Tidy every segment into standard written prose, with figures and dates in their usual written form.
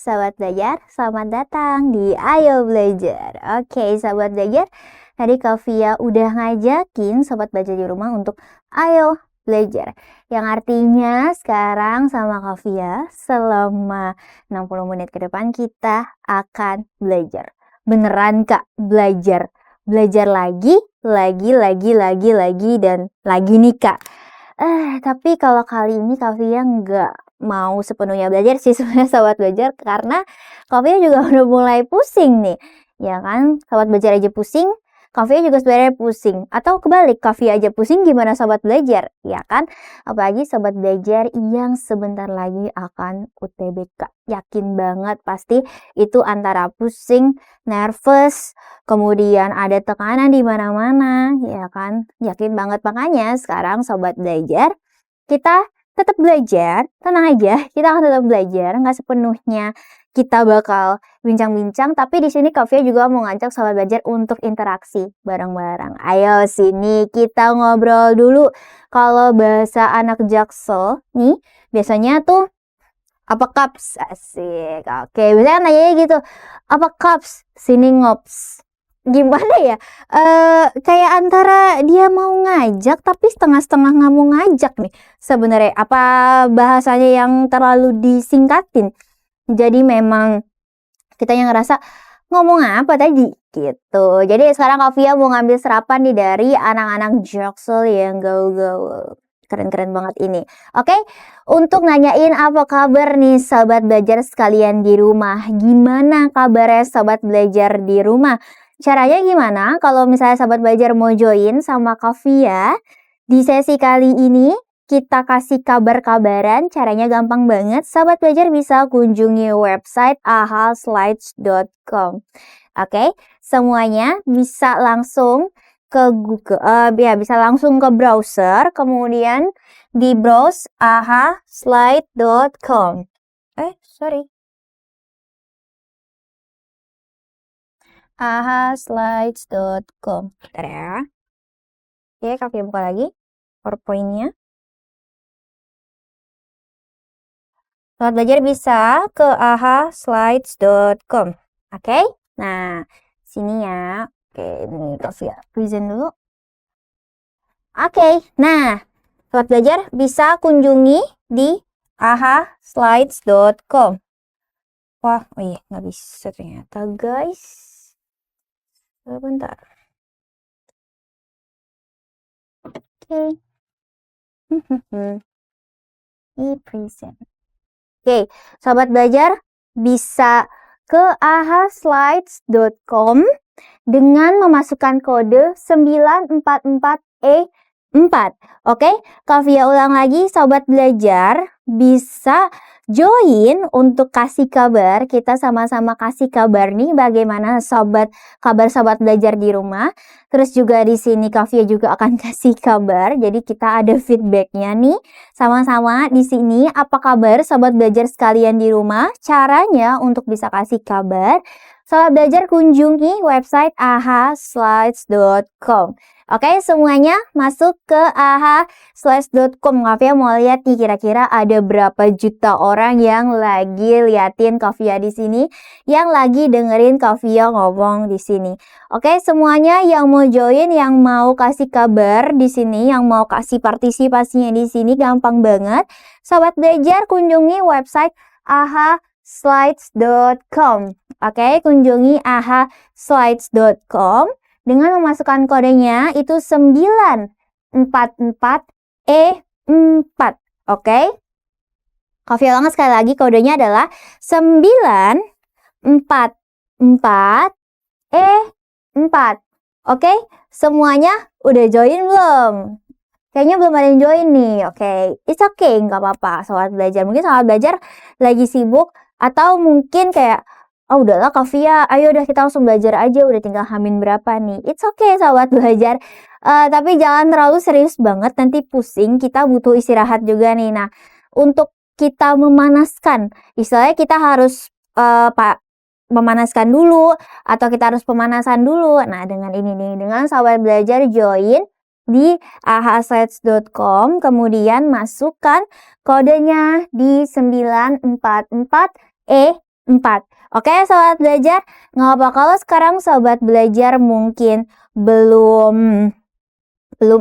Sahabat belajar, selamat datang di Ayo Belajar. Oke, sahabat belajar, tadi Kavia udah ngajakin sobat belajar di rumah untuk Ayo Belajar. Yang artinya sekarang sama Kavia selama 60 menit ke depan kita akan belajar. Beneran Kak, belajar. Belajar lagi, dan lagi nih Kak. Tapi kalau kali ini Kavia nggak mau sepenuhnya belajar sih sebenarnya sobat belajar, karena Kavia juga udah mulai pusing nih. Ya kan, sobat belajar aja pusing, Kavia juga sebenarnya pusing. Atau kebalik, Kavia aja pusing gimana sobat belajar? Ya kan? Apalagi sobat belajar yang sebentar lagi akan UTBK. Yakin banget pasti itu antara pusing, nervous, kemudian ada tekanan di mana-mana, ya kan? Yakin banget, makanya sekarang sobat belajar kita tetap belajar, tenang aja, kita akan tetap belajar, nggak sepenuhnya kita bakal bincang-bincang, tapi di sini Kavia juga mau ngajak sobat belajar untuk interaksi bareng-bareng. Ayo sini kita ngobrol dulu. Kalau bahasa anak Jaksel nih, biasanya tuh apa kaps? Asik. Oke, biasanya nanya gitu. Apa kaps? Sini ngops. Gimana ya? Kayak antara dia mau ngajak tapi setengah-setengah nggak mau ngajak nih. Sebenarnya apa bahasanya yang terlalu disingkatin? Jadi memang kita yang ngerasa ngomong apa tadi gitu. Jadi sekarang Kavia mau ngambil serapan nih dari anak-anak Jaksel yang gaul-gaul. Keren-keren banget ini. Oke, untuk nanyain apa kabar nih sahabat belajar sekalian di rumah. Gimana kabarnya sahabat belajar di rumah? Caranya gimana? Kalau misalnya sahabat belajar mau join sama Kavia di sesi kali ini, kita kasih kabar-kabaran. Caranya gampang banget. Sahabat belajar bisa kunjungi website ahaslides.com. Oke, semuanya bisa langsung ke Google, bisa langsung ke browser, kemudian di browse ahaslides.com. ahaslides.com. Bentar ya. Oke, Kavia buka lagi PowerPoint-nya. Sobat belajar bisa ke ahaslides.com. Oke, nah sini ya. Oke, ini Kavia present dulu. Oke, nah sobat belajar bisa kunjungi di ahaslides.com. Wah, oh iya, nggak bisa ternyata guys. Sebentar. Oke. E-present. Oke, sobat belajar bisa ke ahaslides.com dengan memasukkan kode 944E4. Oke, Kavia ulang lagi, sobat belajar bisa join untuk kasih kabar. Kita sama-sama kasih kabar nih bagaimana kabar sobat belajar di rumah. Terus juga di sini Kavia juga akan kasih kabar. Jadi kita ada feedbacknya nih. Sama-sama di sini apa kabar sobat belajar sekalian di rumah? Caranya untuk bisa kasih kabar, sobat belajar kunjungi website ahaslides.com. Oke, semuanya masuk ke ahaslides.com. Kavia mau lihat nih kira-kira ada berapa juta orang yang lagi liatin Kavia di sini, yang lagi dengerin Kavia ngomong di sini. Oke, semuanya yang mau join, yang mau kasih kabar di sini, yang mau kasih partisipasinya di sini, gampang banget. Sobat belajar kunjungi website ahaslides.com. Oke, kunjungi ahaslides.com dengan memasukkan kodenya itu 944E4. Oke. Kavia ulang sekali lagi, kodenya adalah 944E4. Oke, semuanya udah join belum? Kayaknya belum ada yang join nih. Oke, it's okay, nggak apa-apa sobat belajar. Mungkin sobat belajar lagi sibuk, atau mungkin kayak, oh udahlah Kavia, ayo udah kita langsung belajar aja, udah tinggal hamin berapa nih. It's okay sobat belajar, tapi jangan terlalu serius banget, nanti pusing, kita butuh istirahat juga nih. Nah, untuk kita memanaskan, istilahnya kita harus memanaskan dulu, atau kita harus pemanasan dulu. Nah, dengan ini nih, dengan sobat belajar join di ahaslides.com, kemudian masukkan kodenya di 944E4. 4. Oke, sobat belajar, nggak apa kalau sekarang sobat belajar mungkin belum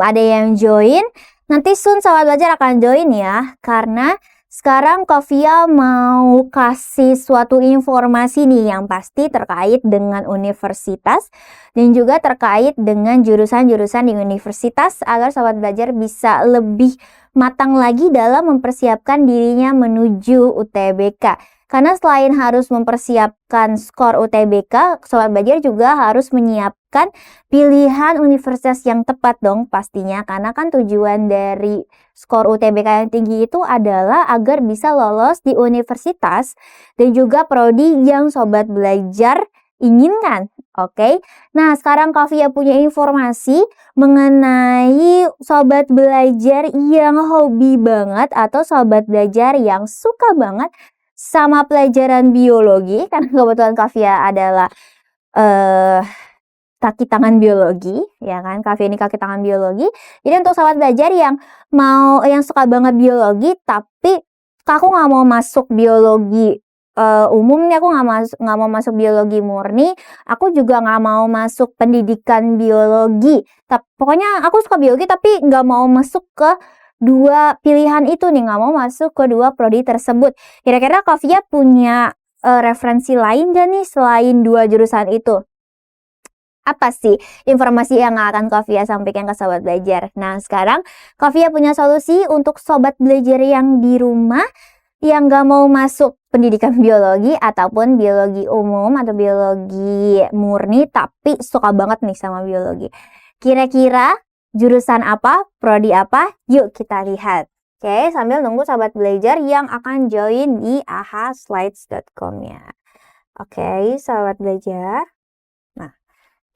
ada yang join. Nanti soon sobat belajar akan join ya, karena sekarang Kavia mau kasih suatu informasi nih yang pasti terkait dengan universitas dan juga terkait dengan jurusan-jurusan di universitas agar sobat belajar bisa lebih matang lagi dalam mempersiapkan dirinya menuju UTBK. Karena selain harus mempersiapkan skor UTBK, sobat belajar juga harus menyiapkan pilihan universitas yang tepat dong pastinya. Karena kan tujuan dari skor UTBK yang tinggi itu adalah agar bisa lolos di universitas dan juga prodi yang sobat belajar inginkan. Oke. Nah, sekarang Kavia punya informasi mengenai sobat belajar yang hobi banget atau sobat belajar yang suka banget sama pelajaran biologi, karena kebetulan Kavia adalah kaki tangan biologi, ya kan? Kavia ini kaki tangan biologi. Jadi untuk sobat belajar yang suka banget biologi, tapi aku nggak mau masuk biologi umum nih, aku nggak mau masuk biologi murni, aku juga nggak mau masuk pendidikan biologi. Pokoknya aku suka biologi tapi nggak mau masuk ke dua pilihan itu nih, nggak mau masuk ke dua prodi tersebut. Kira-kira Kavia punya referensi lain gak nih selain dua jurusan itu? Apa sih informasi yang akan Kavia sampaikan ke sobat belajar? Nah, sekarang Kavia punya solusi untuk sobat belajar yang di rumah yang gak mau masuk pendidikan biologi ataupun biologi umum atau biologi murni tapi suka banget nih sama biologi. Kira-kira jurusan apa, prodi apa? Yuk kita lihat. Oke, sambil nunggu sobat belajar yang akan join di ahaslides.com-nya. Oke, sobat belajar. Nah,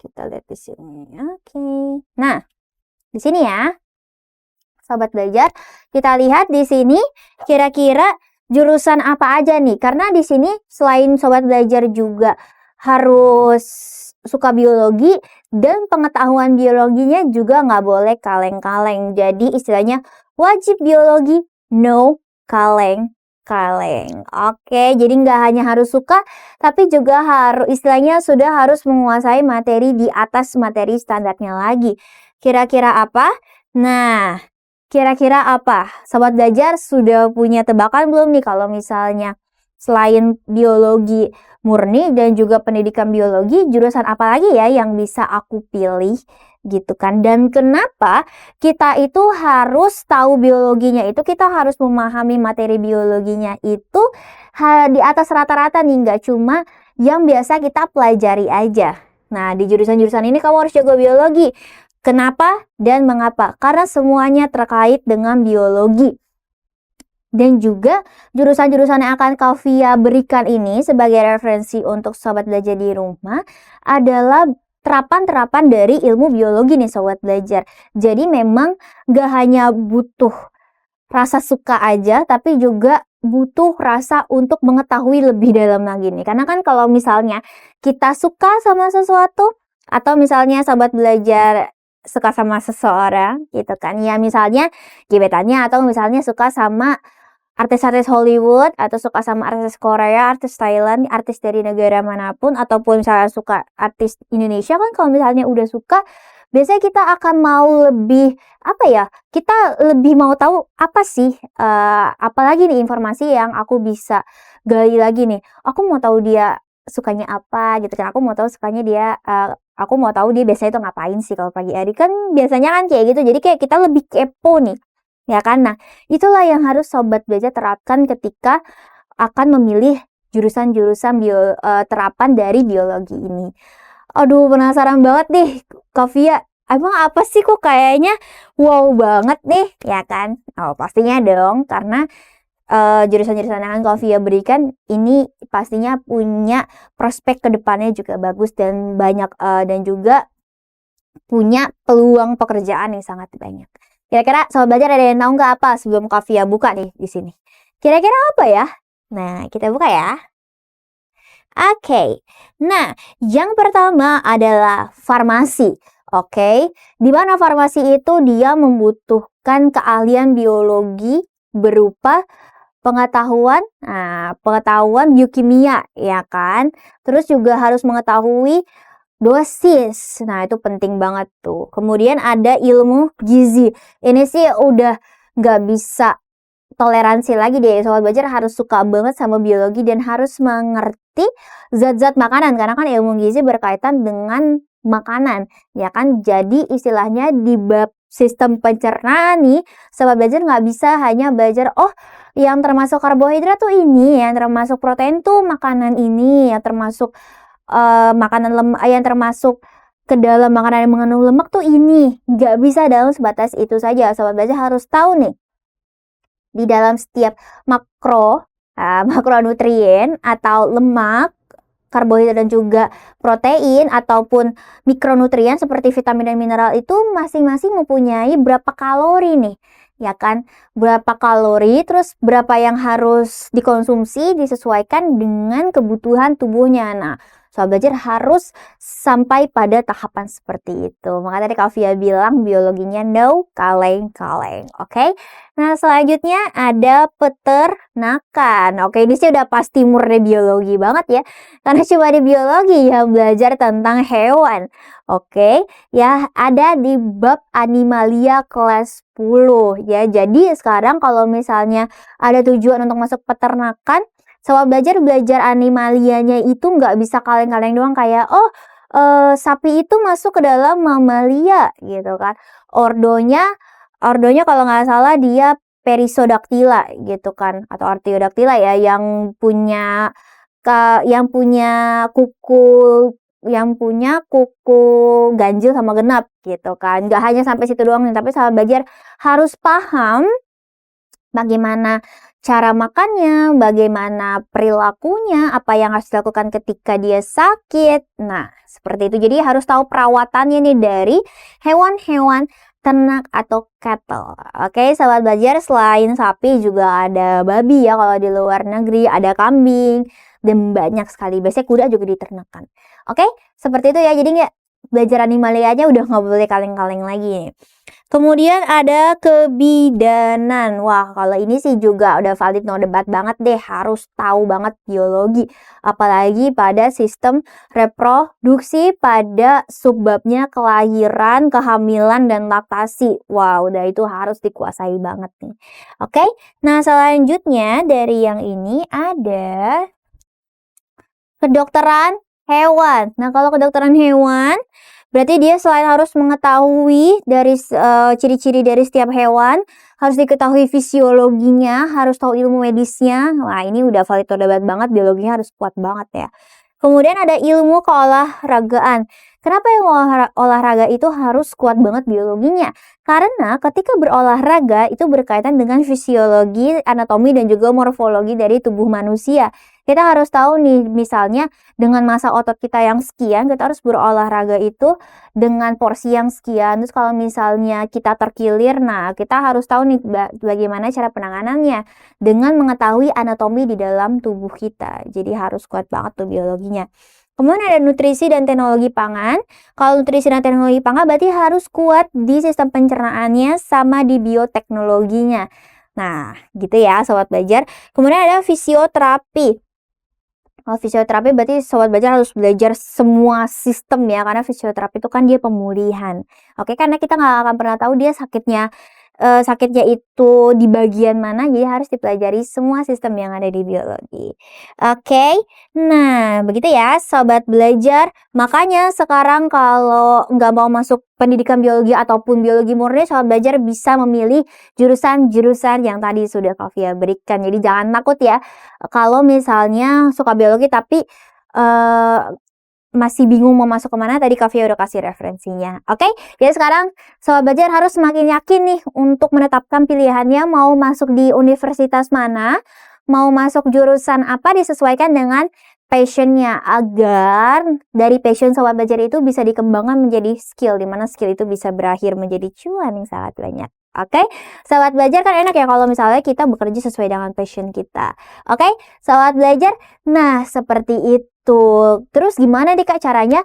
kita lihat di sini. Oke. Nah, di sini ya. Sobat belajar, kita lihat di sini kira-kira jurusan apa aja nih? Karena di sini selain sobat belajar juga harus suka biologi dan pengetahuan biologinya juga nggak boleh kaleng-kaleng. Jadi istilahnya wajib biologi, no kaleng-kaleng. Oke, jadi nggak hanya harus suka, tapi juga istilahnya sudah harus menguasai materi di atas materi standarnya lagi. Kira-kira apa? Nah, kira-kira apa? Sobat belajar sudah punya tebakan belum nih kalau misalnya selain biologi murni dan juga pendidikan biologi, jurusan apa lagi ya yang bisa aku pilih gitu kan? Dan kenapa kita itu harus tahu biologinya itu, kita harus memahami materi biologinya itu di atas rata-rata nih, nggak cuma yang biasa kita pelajari aja. Nah, di jurusan-jurusan ini kamu harus jago biologi. Kenapa dan mengapa? Karena semuanya terkait dengan biologi. Dan juga jurusan-jurusan yang akan Kavia berikan ini sebagai referensi untuk sobat belajar di rumah adalah terapan-terapan dari ilmu biologi nih sobat belajar. Jadi memang gak hanya butuh rasa suka aja, tapi juga butuh rasa untuk mengetahui lebih dalam lagi nih. Karena kan kalau misalnya kita suka sama sesuatu, atau misalnya sobat belajar suka sama seseorang gitu kan, ya misalnya gebetannya, atau misalnya suka sama artis-artis Hollywood, atau suka sama artis Korea, artis Thailand, artis dari negara manapun, ataupun misalnya suka artis Indonesia kan, kalau misalnya udah suka biasanya kita akan mau lebih kita lebih mau tahu apa sih apalagi nih informasi yang aku bisa gali lagi nih. Aku mau tahu dia sukanya apa gitu kan, aku mau tahu dia biasanya itu ngapain sih kalau pagi hari, kan biasanya kan kayak gitu. Jadi kayak kita lebih kepo nih, ya kan? Nah, itulah yang harus sobat belajar terapkan ketika akan memilih jurusan-jurusan terapan dari biologi ini. Aduh, penasaran banget nih Kavia, emang apa sih kok kayaknya wow banget nih, ya kan? Oh, pastinya dong, karena jurusan-jurusan yang Kavia berikan ini pastinya punya prospek kedepannya juga bagus dan banyak, dan juga punya peluang pekerjaan yang sangat banyak. Kira-kira sobat belajar ada yang tahu nggak apa sebelum Kavia buka nih di sini? Kira-kira apa ya? Nah, kita buka ya. Oke. Nah, yang pertama adalah farmasi. Oke. Di mana farmasi itu dia membutuhkan keahlian biologi berupa pengetahuan biokimia, ya kan? Terus juga harus mengetahui dosis. Nah, itu penting banget tuh. Kemudian ada ilmu gizi. Ini sih udah nggak bisa toleransi lagi deh. Sobat Belajar harus suka banget sama biologi dan harus mengerti zat-zat makanan. Karena kan ilmu gizi berkaitan dengan makanan, ya kan? Jadi istilahnya di bab sistem pencernaan nih, Sobat Belajar nggak bisa hanya belajar, oh yang termasuk karbohidrat tuh ini, yang termasuk protein tuh makanan ini, yang termasuk yang termasuk ke dalam makanan yang mengandung lemak tuh ini. Nggak bisa dalam sebatas itu saja. Sobat Belajar harus tahu nih, di dalam setiap makronutrien atau lemak, karbohidrat dan juga protein ataupun mikronutrien seperti vitamin dan mineral itu masing-masing mempunyai berapa kalori nih, ya kan? Berapa kalori, terus berapa yang harus dikonsumsi disesuaikan dengan kebutuhan tubuhnya. Nah, Sobat Belajar harus sampai pada tahapan seperti itu. Maka tadi Kak Fia bilang biologinya no kaleng-kaleng. Oke? Nah, selanjutnya ada peternakan. Oke, ini sih udah pasti murni biologi banget ya. Karena cuma di biologi yang belajar tentang hewan. Oke, ya ada di bab animalia kelas 10 ya. Jadi sekarang kalau misalnya ada tujuan untuk masuk peternakan, Sobat belajar animalianya itu nggak bisa kaleng-kaleng doang kayak, sapi itu masuk ke dalam mamalia gitu kan. Ordonya kalau nggak salah dia Perissodactyla gitu kan, atau Artiodactyla ya, yang punya kuku ganjil sama genap gitu kan. Nggak hanya sampai situ doang nih, tapi Sobat belajar harus paham bagaimana cara makannya, bagaimana perilakunya, apa yang harus dilakukan ketika dia sakit. Nah, seperti itu. Jadi harus tahu perawatannya nih dari hewan-hewan ternak atau cattle. Oke, Sobat belajar, selain sapi juga ada babi ya kalau di luar negeri, ada kambing, dan banyak sekali. Biasanya kuda juga diternakan. Oke, seperti itu ya. Jadi nggak belajar animalia aja udah nggak boleh kaleng-kaleng lagi nih. Kemudian ada kebidanan. Wah, kalau ini sih juga udah valid no debat banget deh. Harus tahu banget biologi. Apalagi pada sistem reproduksi pada subbabnya kelahiran, kehamilan, dan laktasi. Wah, udah itu harus dikuasai banget nih. Oke, nah selanjutnya dari yang ini ada kedokteran hewan. Nah, kalau kedokteran hewan berarti dia selain harus mengetahui dari ciri-ciri dari setiap hewan, harus diketahui fisiologinya, harus tahu ilmu medisnya. Wah, ini udah valid debat banget, biologinya harus kuat banget ya. Kemudian ada ilmu keolahragaan. Kenapa yang olahraga itu harus kuat banget biologinya? Karena ketika berolahraga itu berkaitan dengan fisiologi, anatomi, dan juga morfologi dari tubuh manusia. Kita harus tahu nih, misalnya dengan massa otot kita yang sekian, kita harus berolahraga itu dengan porsi yang sekian. Terus kalau misalnya kita terkilir, nah kita harus tahu nih bagaimana cara penanganannya dengan mengetahui anatomi di dalam tubuh kita. Jadi harus kuat banget tuh biologinya. Kemudian ada nutrisi dan teknologi pangan. Kalau nutrisi dan teknologi pangan berarti harus kuat di sistem pencernaannya sama di bioteknologinya. Nah, gitu ya Sobat Belajar. Kemudian ada fisioterapi. Kalau fisioterapi berarti Sobat Belajar harus belajar semua sistem ya, karena fisioterapi itu kan dia pemulihan. Oke, karena kita nggak akan pernah tahu dia sakitnya itu di bagian mana, jadi harus dipelajari semua sistem yang ada di biologi. Oke, nah begitu ya Sobat Belajar. Makanya sekarang kalau nggak mau masuk pendidikan biologi ataupun biologi murni, Sobat Belajar bisa memilih jurusan-jurusan yang tadi sudah Kak Fia berikan. Jadi jangan takut ya kalau misalnya suka biologi tapi masih bingung mau masuk kemana, tadi Kak Fia udah kasih referensinya. Oke, jadi sekarang Sobat Belajar harus semakin yakin nih untuk menetapkan pilihannya mau masuk di universitas mana, mau masuk jurusan apa, disesuaikan dengan passionnya, agar dari passion Sobat Belajar itu bisa dikembangkan menjadi skill, dimana skill itu bisa berakhir menjadi cuan yang sangat banyak. Oke, Sobat Belajar kan enak ya kalau misalnya kita bekerja sesuai dengan passion kita. Oke, Sobat Belajar, nah seperti itu Betul. Terus gimana deh Kak caranya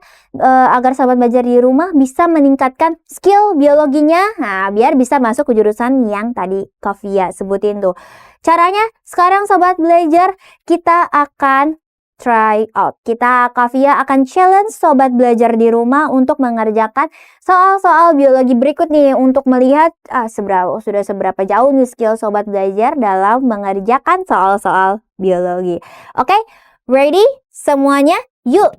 agar sahabat belajar di rumah bisa meningkatkan skill biologinya? Nah, biar bisa masuk ke jurusan yang tadi Kavia sebutin tuh. Caranya sekarang sahabat belajar kita akan try out. Kavia akan challenge sobat belajar di rumah untuk mengerjakan soal-soal biologi berikut nih untuk melihat sudah seberapa jauh nih skill sobat belajar dalam mengerjakan soal-soal biologi. Oke, ready? Semuanya, yuk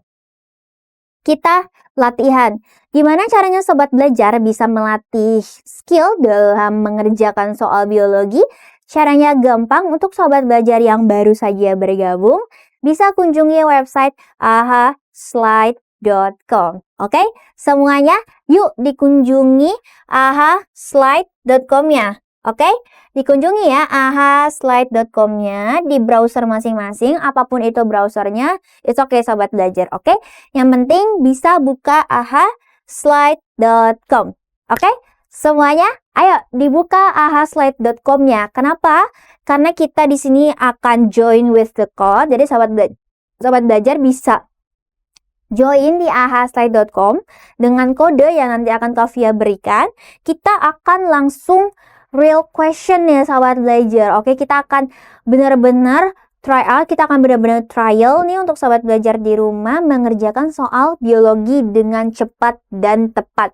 kita latihan. Gimana caranya sobat belajar bisa melatih skill dalam mengerjakan soal biologi? Caranya gampang. Untuk sobat belajar yang baru saja bergabung, bisa kunjungi website ahaslide.com. Oke, semuanya yuk dikunjungi ahaslide.com ya. Oke, dikunjungi ya ahaslide.com-nya di browser masing-masing, apapun itu browsernya. It's okay sobat belajar, oke? Yang penting bisa buka ahaslide.com. Oke? Semuanya, ayo dibuka ahaslide.com-nya. Kenapa? Karena kita di sini akan join with the code. Jadi sobat belajar bisa join di ahaslide.com dengan kode yang nanti akan Kavia berikan. Kita akan langsung real question ya sahabat belajar. Oke, kita akan benar-benar try out, kita akan benar-benar trial nih untuk sahabat belajar di rumah mengerjakan soal biologi dengan cepat dan tepat.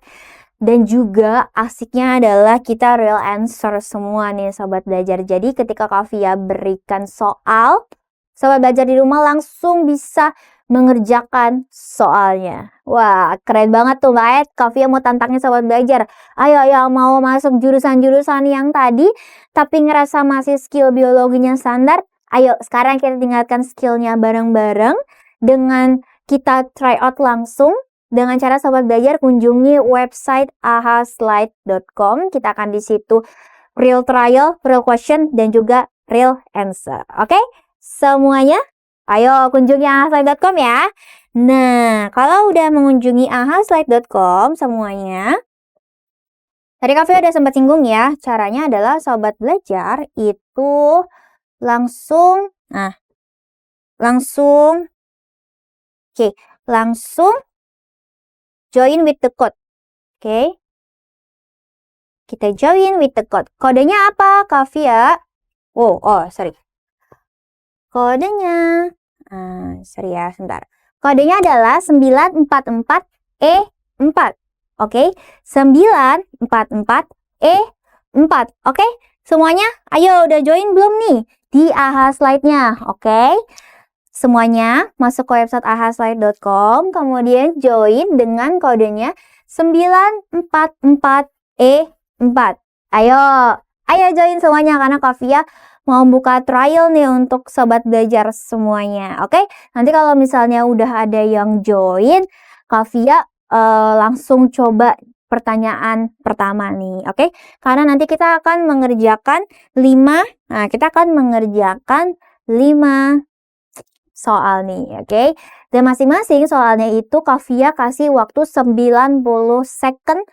Dan juga asiknya adalah kita real answer semua nih sahabat belajar. Jadi ketika Kavia berikan soal, sahabat belajar di rumah langsung bisa mengerjakan soalnya. Wah, keren banget tuh Mbak Ed. Kavia mau tantangin sobat belajar. Ayo yang mau masuk jurusan-jurusan yang tadi, tapi ngerasa masih skill biologinya standar, ayo sekarang kita tingkatkan skillnya bareng-bareng dengan kita try out langsung. Dengan cara sobat belajar kunjungi website ahaslide.com. Kita akan di situ real trial, real question, dan juga real answer. Oke? Semuanya? Ayo kunjungi ahaslide.com ya. Nah, kalau udah mengunjungi ahaslide.com semuanya, tadi Kavia udah sempat singgung ya, caranya adalah sobat belajar itu langsung join with the code. Oke. Kita join with the code. Kodenya apa, Kavia? Sorry. Kodenya, sebentar. Kodenya adalah 944E4. Oke, 944E4. Oke, semuanya, ayo udah join belum nih di ahaslide-nya? Oke, semuanya masuk ke website ahaslide.com, kemudian join dengan kodenya 944E4. Ayo join semuanya karena Kavia mau buka trial nih untuk sobat belajar semuanya. Oke, nanti kalau misalnya udah ada yang join, Kavia langsung coba pertanyaan pertama nih. Oke, karena nanti kita akan mengerjakan 5 soal nih. Oke, dan masing-masing soalnya itu Kavia kasih waktu 90 second.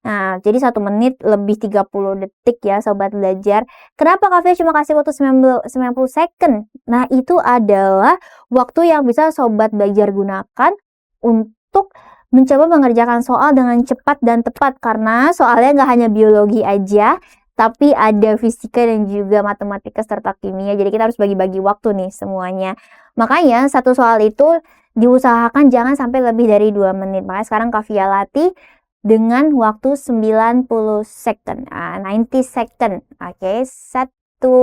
Nah, jadi 1 menit lebih 30 detik ya sobat belajar. Kenapa Kavia cuma kasih waktu 90 second? Nah, itu adalah waktu yang bisa sobat belajar gunakan untuk mencoba mengerjakan soal dengan cepat dan tepat. Karena soalnya nggak hanya biologi aja, tapi ada fisika dan juga matematika serta kimia. Jadi kita harus bagi-bagi waktu nih semuanya. Makanya satu soal itu diusahakan jangan sampai lebih dari 2 menit. Makanya sekarang Kavia latih dengan waktu 90 second, 90 second, oke, 1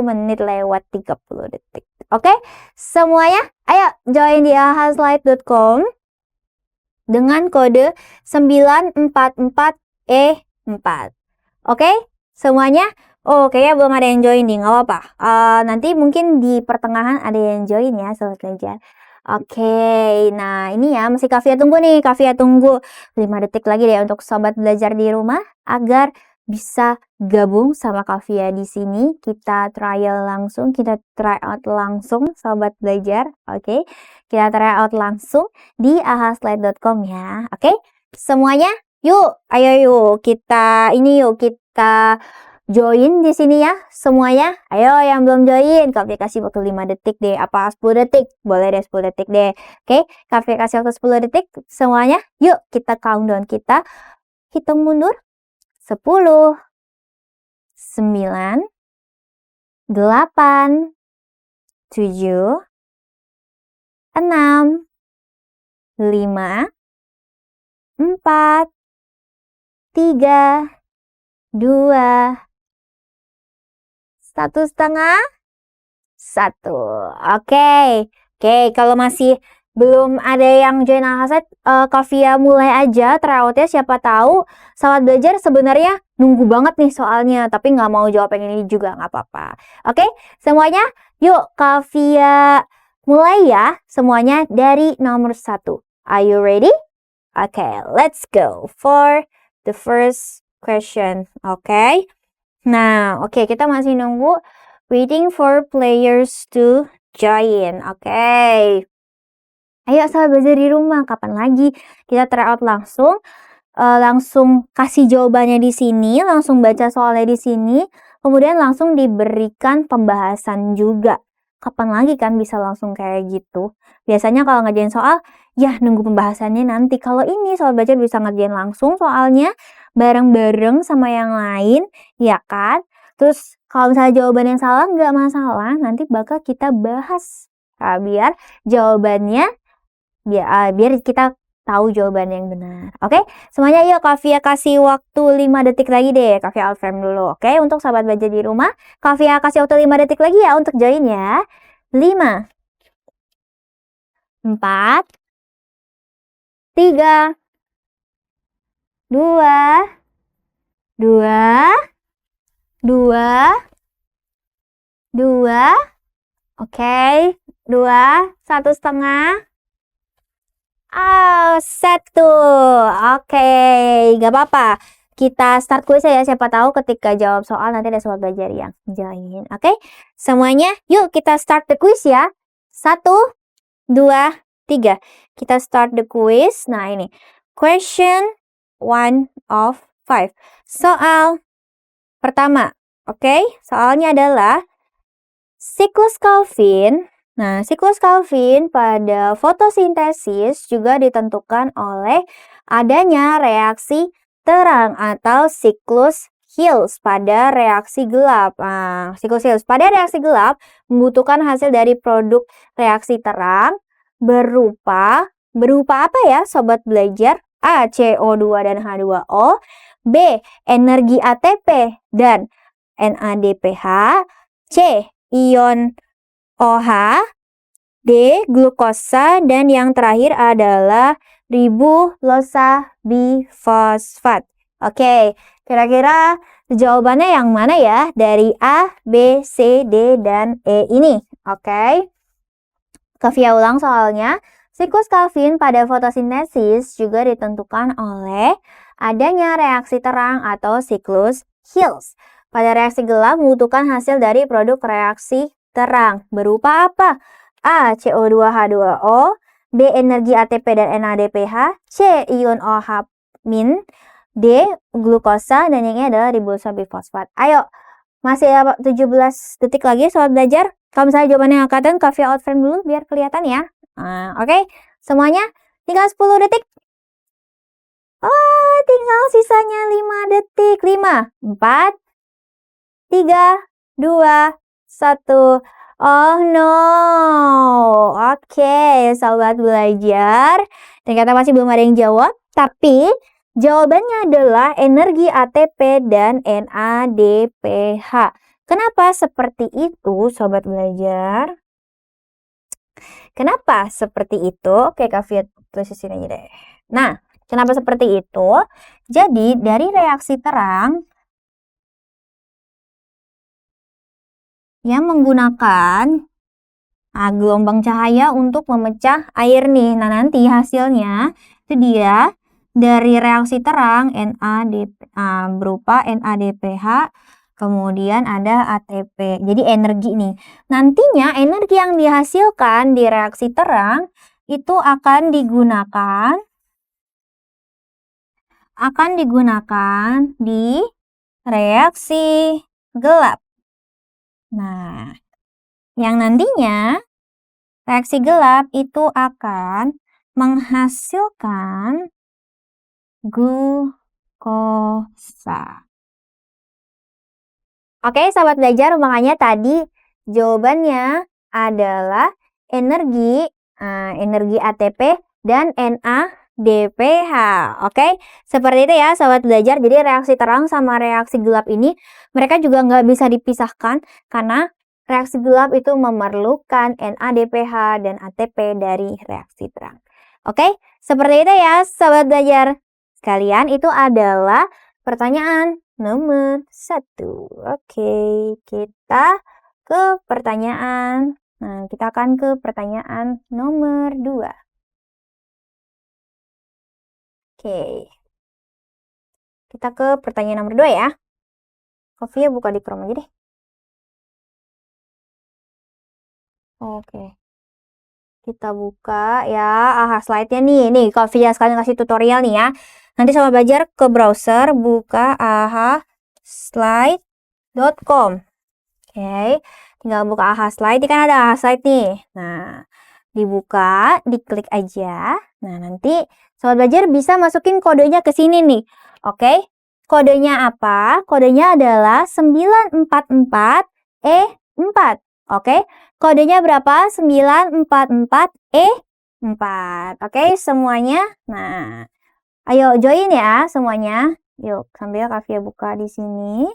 menit lewat 30 detik. Oke, semuanya, ayo join di ahaslide.com dengan kode 944E4. Oke, semuanya, kayaknya belum ada yang join nih, nggak apa-apa. Nanti mungkin di pertengahan ada yang join ya, sobat belajar. Oke, nah ini ya masih Kavia tunggu nih. Kavia tunggu 5 detik lagi deh untuk sobat belajar di rumah agar bisa gabung sama Kavia di sini. Kita trial langsung, kita try out langsung sobat belajar. Oke, kita try out langsung di ahaslide.com ya. Oke, semuanya yuk, ayo yuk kita join di sini ya semuanya. Ayo yang belum join, Kak kasih waktu 5 detik deh. Apa 10 detik? Boleh deh 10 detik deh. Oke, Kak kasih waktu 10 detik semuanya. Yuk kita countdown, kita hitung mundur. 10, 9, 8, 7, 6, 5, 4, 3, 2, 1,5, 1. Oke. Kalau masih belum ada yang join Alhasil, Kak Via mulai aja tryout-nya. Siapa tahu Sahabat Belajar sebenarnya nunggu banget nih soalnya, tapi nggak mau jawab yang ini juga nggak apa-apa. Oke, semuanya yuk Kak Via mulai ya semuanya dari nomor 1. Are you ready? Okay, let's go for the first question. Okay. Nah, kita masih nunggu waiting for players to join. Oke. Ayo Sahabat Belajar di rumah, kapan lagi kita tryout langsung? Langsung kasih jawabannya di sini, langsung baca soalnya di sini, kemudian langsung diberikan pembahasan juga. Kapan lagi kan bisa langsung kayak gitu? Biasanya kalau ngerjain soal, ya nunggu pembahasannya nanti. Kalau ini Sahabat Belajar bisa ngerjain langsung soalnya bareng-bareng sama yang lain, ya kan? Terus kalau misalnya jawaban yang salah nggak masalah, nanti bakal kita bahas. Nah, biar jawabannya biar kita tahu jawaban yang benar. Oke, semuanya yuk Kak Via kasih waktu 5 detik lagi deh. Kak Via out frame dulu. Oke, untuk Sahabat Belajar di rumah, Kak Via kasih waktu 5 detik lagi ya untuk join ya. 5, 4, 3, 2, 2, 2, 2, oke, 2, 1,5. 1. Oke, gak apa-apa. Kita start kuis ya, siapa tahu ketika jawab soal nanti ada Sobat Belajar yang join. Oke, semuanya yuk kita start the quiz ya. 1, 2, 3. Kita start the quiz. Nah ini, question 1 of 5. Soal pertama, oke, soalnya adalah siklus Calvin. Nah, siklus Calvin pada fotosintesis juga ditentukan oleh adanya reaksi terang atau siklus Higgs pada reaksi gelap. Nah, siklus Higgs pada reaksi gelap membutuhkan hasil dari produk reaksi terang berupa apa ya Sobat Belajar? A. CO2 dan H2O, B. Energi ATP dan NADPH, C. Ion OH, D. Glukosa, dan yang terakhir adalah ribulosa bifosfat. Oke, kira-kira jawabannya yang mana ya dari A, B, C, D, dan E ini? Oke, Kak Via ulang soalnya. Siklus Calvin pada fotosintesis juga ditentukan oleh adanya reaksi terang atau siklus Higgs. Pada reaksi gelap membutuhkan hasil dari produk reaksi terang berupa apa? A. CO2H2O, B. Energi ATP dan NADPH, C. Ion OH-, D. Glukosa, dan yang ini adalah ribosa bifosfat. Ayo, masih 17 detik lagi Sobat Belajar. Kalau misalnya jawabannya angkatan, Kak Via out frame dulu biar kelihatan ya. Oke, semuanya tinggal 10 detik. Oh, tinggal sisanya 5 detik. 5, 4, 3, 2, 1. Oh no. Oke, Sobat Belajar. Ternyata masih belum ada yang jawab. Tapi jawabannya adalah energi ATP dan NADPH. Kenapa seperti itu Sobat Belajar? Kenapa seperti itu? Oke, Kak Via tulis di sini aja deh. Nah, kenapa seperti itu? Jadi, dari reaksi terang yang menggunakan gelombang cahaya untuk memecah air nih. Nah, nanti hasilnya itu dia dari reaksi terang berupa NADPH, kemudian ada ATP. Jadi energi nih. Nantinya energi yang dihasilkan di reaksi terang itu akan digunakan di reaksi gelap. Nah, yang nantinya reaksi gelap itu akan menghasilkan glukosa. Oke, sahabat belajar, makanya tadi jawabannya adalah energi ATP dan NADPH. Oke, seperti itu ya sahabat belajar. Jadi reaksi terang sama reaksi gelap ini mereka juga nggak bisa dipisahkan karena reaksi gelap itu memerlukan NADPH dan ATP dari reaksi terang. Oke, seperti itu ya sahabat belajar sekalian. Itu adalah pertanyaan nomor 1. Oke, kita ke pertanyaan. Nah, kita akan ke pertanyaan nomor 2. Oke. Kita ke pertanyaan nomor 2 ya. Sofia buka di Chrome aja deh. Oke. Kita buka ya, slide-nya nih. Nih, Sofia sekalian kasih tutorial nih ya. Nanti sama belajar ke browser, buka slide.com. Oke, tinggal buka slide, ini kan ada slide nih. Nah, dibuka, diklik aja. Nah, nanti sobat belajar bisa masukin kodenya ke sini nih. Oke, kodenya apa? Kodenya adalah 944E4. Oke, kodenya berapa? 944E4. Oke, semuanya. Nah, ayo join ya semuanya. Yuk, sambil Kavia buka di sini.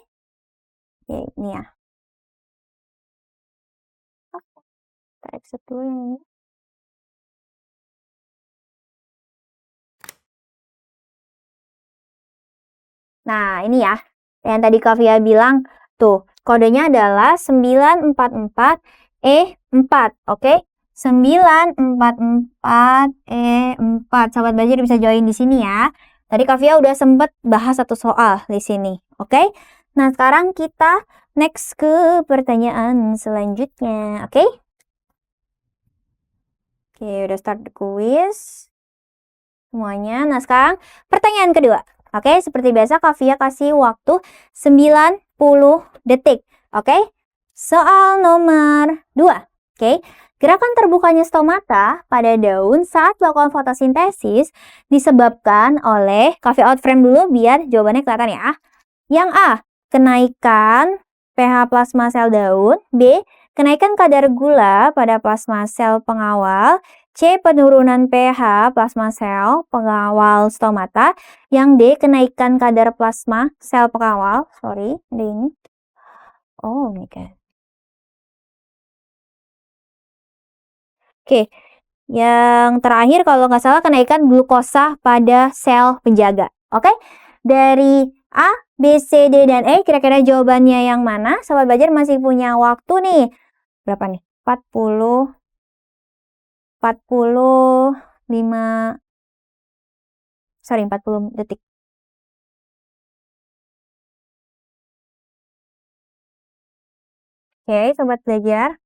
Oke, ini ya. Kita exit dulu ini. Nah, ini ya. Yang tadi Kavia bilang, tuh, kodenya adalah 944E4. Oke? 944E4. Sahabat belajar bisa join di sini ya. Tadi Kavia udah sempet bahas satu soal di sini. Oke? Nah, sekarang kita next ke pertanyaan selanjutnya. Oke? Oke, udah start the quiz. Semuanya. Nah, sekarang pertanyaan kedua. Oke, seperti biasa Kavia kasih waktu 90 detik. Oke? Soal nomor 2. Oke. Gerakan terbukanya stomata pada daun saat melakukan fotosintesis disebabkan oleh Kavia out frame dulu biar jawabannya kelihatan ya. Yang A, kenaikan pH plasma sel daun. B, kenaikan kadar gula pada plasma sel pengawal. C, penurunan pH plasma sel pengawal stomata. Yang D, kenaikan kadar plasma sel pengawal. Sorry, ada ini. Oh my god. Oke, yang terakhir kalau nggak salah kenaikan glukosa pada sel penjaga. Oke, dari A, B, C, D, dan E, kira-kira jawabannya yang mana? Sobat belajar masih punya waktu nih. Berapa nih? 45, sorry 40 detik. Oke, sobat belajar.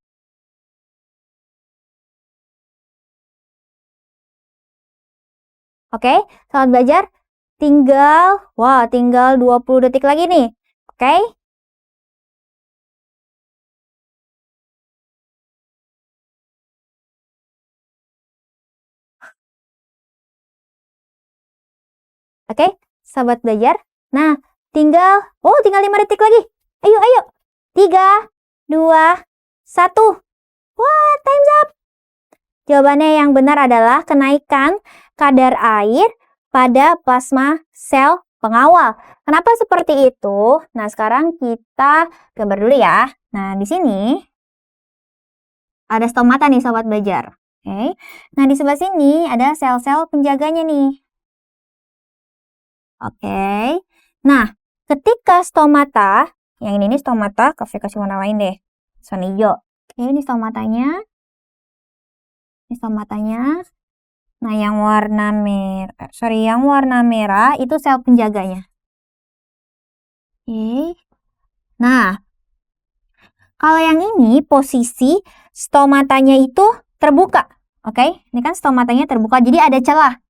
Oke, sobat belajar. Tinggal 20 detik lagi nih. Oke? Oke, sahabat belajar. Nah, tinggal 5 detik lagi. Ayo. 3, 2, 1. Wah, time's up. Jawabannya yang benar adalah kenaikan kadar air pada plasma sel pengawal. Kenapa seperti itu? Nah, sekarang kita gambar dulu ya. Nah, di sini ada stomata nih, sahabat belajar. Oke. Nah, di sebelah sini ada sel-sel penjaganya nih. Oke. Nah, ketika stomata, yang ini stomata, kasih warna lain deh. Warna hijau. Oke, ini stomatanya. Ini stomatanya. Nah, yang warna merah itu sel penjaganya. Oke. Nah, kalau yang ini posisi stomatanya itu terbuka. Oke, ini kan stomatanya terbuka, jadi ada celah.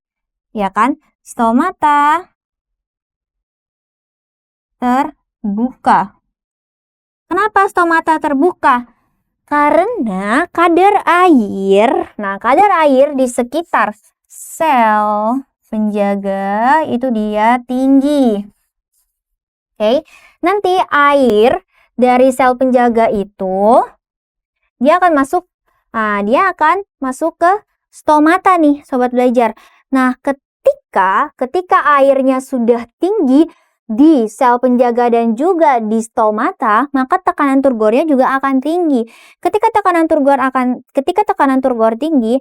Ya kan? Stomata terbuka. Kenapa stomata terbuka? Karena kadar air di sekitar sel penjaga itu dia tinggi. Oke, nanti air dari sel penjaga itu dia akan masuk ke stomata nih, sobat belajar. Nah, ketika airnya sudah tinggi di sel penjaga dan juga di stomata, maka tekanan turgornya juga akan tinggi. Ketika tekanan turgor tinggi,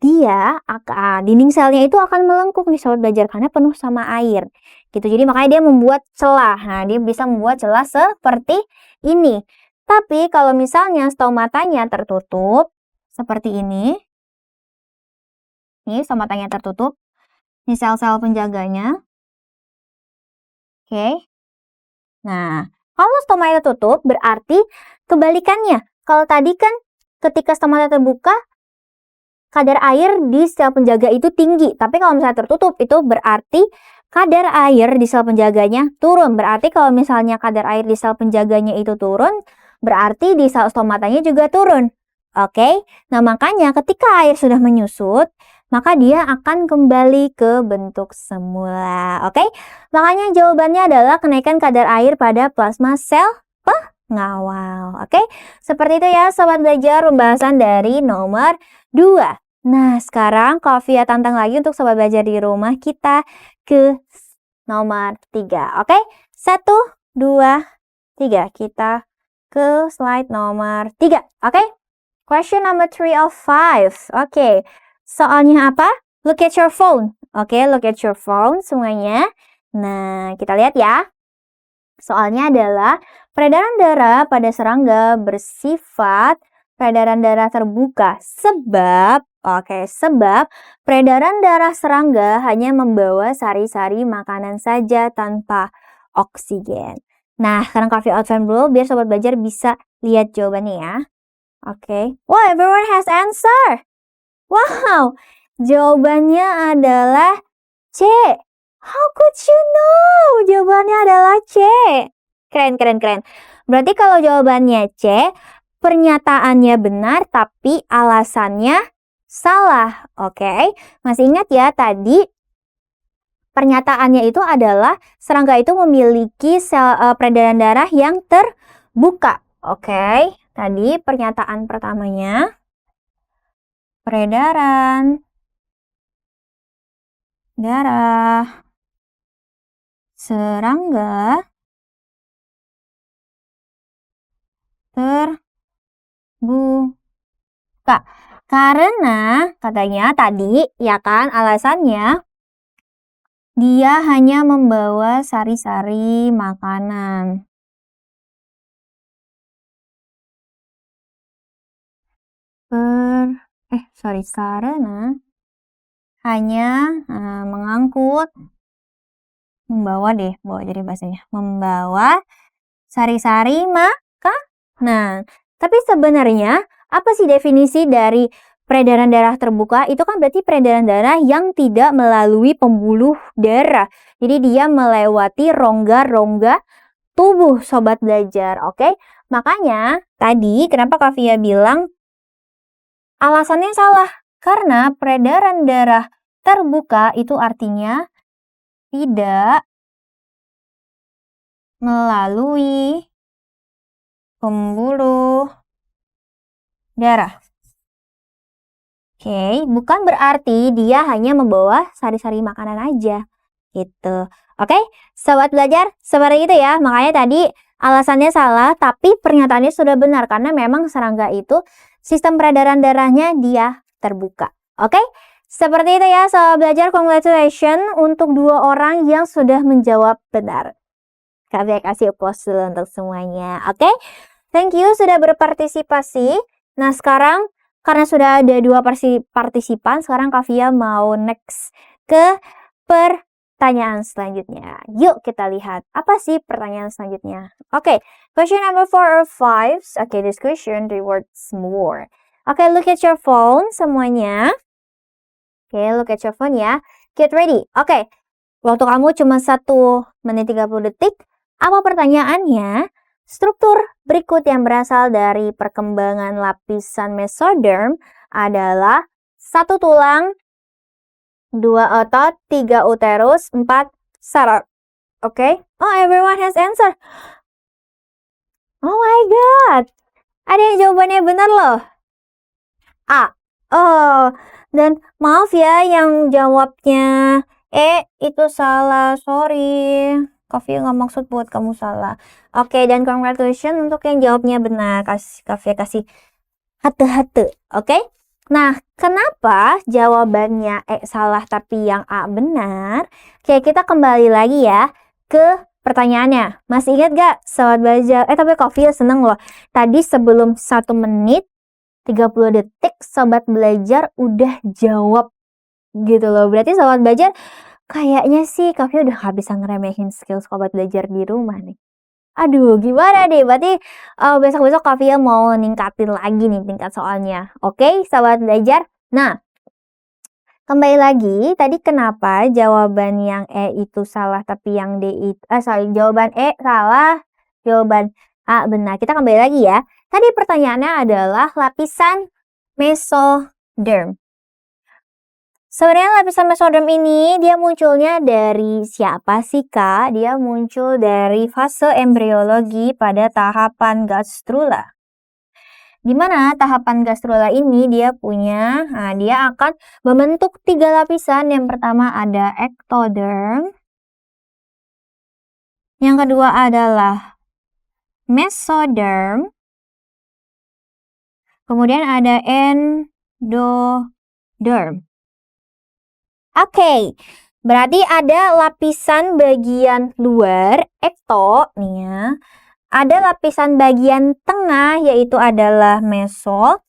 dinding selnya itu akan melengkung nih sobat belajar karena penuh sama air. Gitu. Jadi makanya dia membuat celah. Nah, dia bisa membuat celah seperti ini. Tapi kalau misalnya stomatanya tertutup seperti ini stomatanya tertutup. Ini sel-sel penjaganya. Oke. Nah, kalau stomata tertutup berarti kebalikannya. Kalau tadi kan ketika stomata terbuka, kadar air di sel penjaga itu tinggi. Tapi kalau misalnya tertutup, itu berarti kadar air di sel penjaganya turun. Berarti kalau misalnya kadar air di sel penjaganya itu turun, berarti di sel stomatanya juga turun. Oke? Nah, makanya ketika air sudah menyusut, maka dia akan kembali ke bentuk semula. Oke? Makanya jawabannya adalah kenaikan kadar air pada plasma sel pengawal. Oke? Seperti itu ya, sobat belajar, pembahasan dari nomor 2. Nah, sekarang Kavia tantang lagi untuk sobat belajar di rumah kita ke nomor 3. Oke? 1, 2, 3. Kita ke slide nomor 3. Oke? Question number 3 of 5. Oke. Soalnya apa? Look at your phone. Oke, look at your phone semuanya. Nah, kita lihat ya. Soalnya adalah peredaran darah pada serangga bersifat peredaran darah terbuka sebab peredaran darah serangga hanya membawa sari-sari makanan saja tanpa oksigen. Nah, sekarang Kavia outline dulu biar sobat belajar bisa lihat jawabannya ya. Oke. Wow, everyone has answer. Wow, jawabannya adalah C. How could you know? Jawabannya adalah C. Keren. Berarti kalau jawabannya C, pernyataannya benar tapi alasannya salah. Oke, masih ingat ya tadi pernyataannya itu adalah serangga itu memiliki peredaran darah yang terbuka. Oke, tadi pernyataan pertamanya peredaran darah serangga terbuka. Karena katanya tadi ya kan alasannya dia hanya membawa sari-sari makanan. Karena hanya mengangkut membawa jadi bahasanya membawa sari-sari makanan. Tapi sebenarnya apa sih definisi dari peredaran darah terbuka? Itu kan berarti peredaran darah yang tidak melalui pembuluh darah. Jadi dia melewati rongga-rongga tubuh sobat belajar. Oke? Makanya tadi kenapa Kavia bilang alasannya salah? Karena peredaran darah terbuka itu artinya tidak melalui pembuluh darah. Oke, bukan berarti dia hanya membawa sari-sari makanan aja. Gitu. Oke, sobat belajar, seperti itu ya. Makanya tadi alasannya salah, tapi pernyataannya sudah benar. Karena memang serangga itu sistem peredaran darahnya dia terbuka. Oke, seperti itu ya sobat belajar. Congratulations untuk 2 orang yang sudah menjawab benar. Kavia kasih applause dulu untuk semuanya. Oke, thank you sudah berpartisipasi. Nah, sekarang karena sudah ada 2 partisipan, sekarang Kavia mau next ke pertanyaan selanjutnya. Yuk kita lihat apa sih pertanyaan selanjutnya. Oke, question number 4 or 5. Oke, this question rewards more. Oke, look at your phone semuanya. Oke, look at your phone ya. Get ready. Oke, waktu kamu cuma 1 menit 30 detik. Apa pertanyaannya? Struktur berikut yang berasal dari perkembangan lapisan mesoderm adalah 1 tulang, 2 otot, 3 uterus, 4 saraf. Oke? Oh, everyone has answer. Oh my god. Ada yang jawabannya benar loh. A. Oh, dan maaf ya yang jawabnya itu salah. Sorry. Kavia nggak maksud buat kamu salah. Oke, dan congratulations untuk yang jawabnya benar. Kavia kasih hati-hati. Oke? Nah, kenapa jawabannya salah tapi yang A benar? Oke, kita kembali lagi ya ke pertanyaannya. Masih ingat gak sobat belajar? Tapi Kavia seneng loh. Tadi sebelum 1 menit 30 detik sobat belajar udah jawab gitu loh. Berarti sobat belajar kayaknya sih Kavia udah gak bisa ngeremehin skill sobat belajar di rumah nih. Aduh, gimana deh? Berarti besok-besok Kavia mau ningkatin lagi nih tingkat soalnya. Oke, sobat belajar. Nah, kembali lagi, tadi kenapa jawaban yang E itu salah tapi yang D itu jawaban E salah, jawaban A benar. Kita kembali lagi ya. Tadi pertanyaannya adalah lapisan mesoderm. Sebenarnya lapisan mesoderm ini dia munculnya dari siapa sih Kak? Dia muncul dari fase embriologi pada tahapan gastrula. Di mana tahapan gastrula ini dia akan membentuk 3 lapisan. Yang pertama ada ectoderm. Yang kedua adalah mesoderm. Kemudian ada endoderm. Oke, berarti ada lapisan bagian luar, ekto nih ya. Ada lapisan bagian tengah yaitu adalah meso.